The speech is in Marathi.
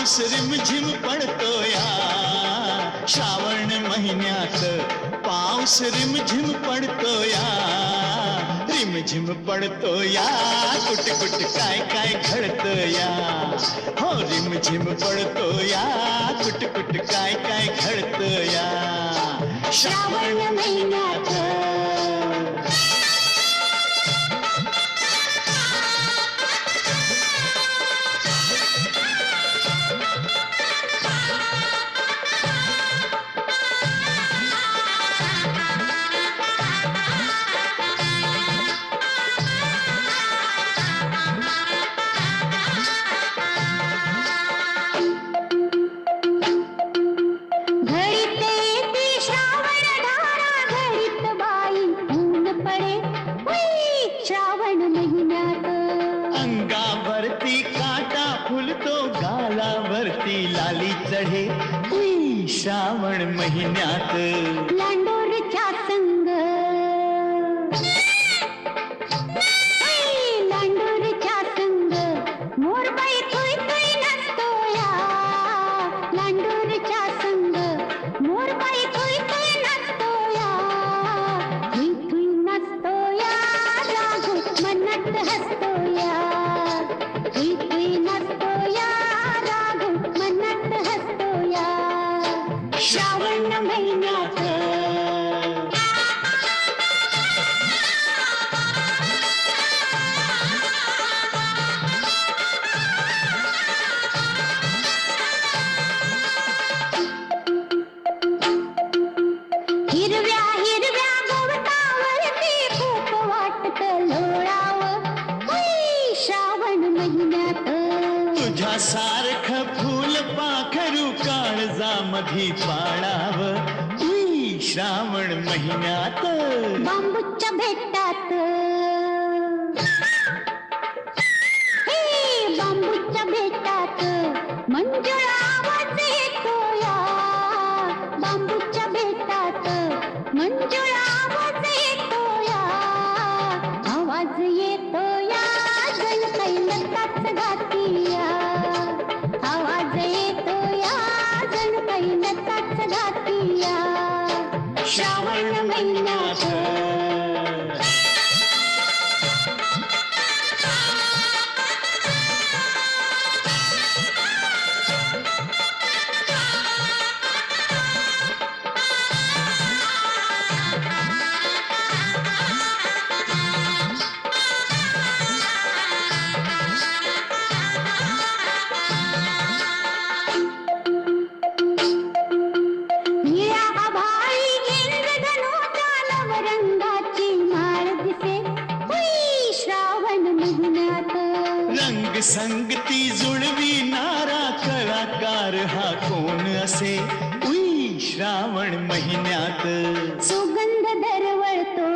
पाऊस रिमझिम पडतो या श्रावण महिन्यात, पाऊस रिमझिम पडतो या रिमझिम पडतो या, कुट कुट काय काय घडतं या, हो रिमझिम पडतो या, कुट कुट काय काय घडतं या श्रावण महिन्यात. अंगावरती काटा फुलतो, गालावरती लाली चढे श्रावण महिन्यात. लांडोरच्या संग लांडोरच्या संग मोरबाई तुई तुई नसतो या, लांडोरच्या संग मोरबाई तुई तुई नसतो या, तुई तुई नसतो या, राघू मनात हसतो या, तुई तुई नसतो या, राघू मनात हसतो या श्रावण महिन्यात. हिरव्या हिरव्या गवतावरती खूप वाटतं लोळावं श्रावण महिन्यात. तुझ्यासारखं फूल पाखरू काळजामधी पाळावं श्रावण महिन्यात. बांबूच्या भेटात हे बांबूच्या भेटात मंजुळा आवाज येतो या, बांबूच्या भेटात मंजुळा आवाज येतो या, आवाज येतो या, जण कैलताच घाती या, आवाज येतो या, जण कैलताच घाती या श्रावण महिन्यात. रंग संगती जुळविणारा कलाकार हा कोण असे श्रावण महिन्यात. सुगंध दरवळतो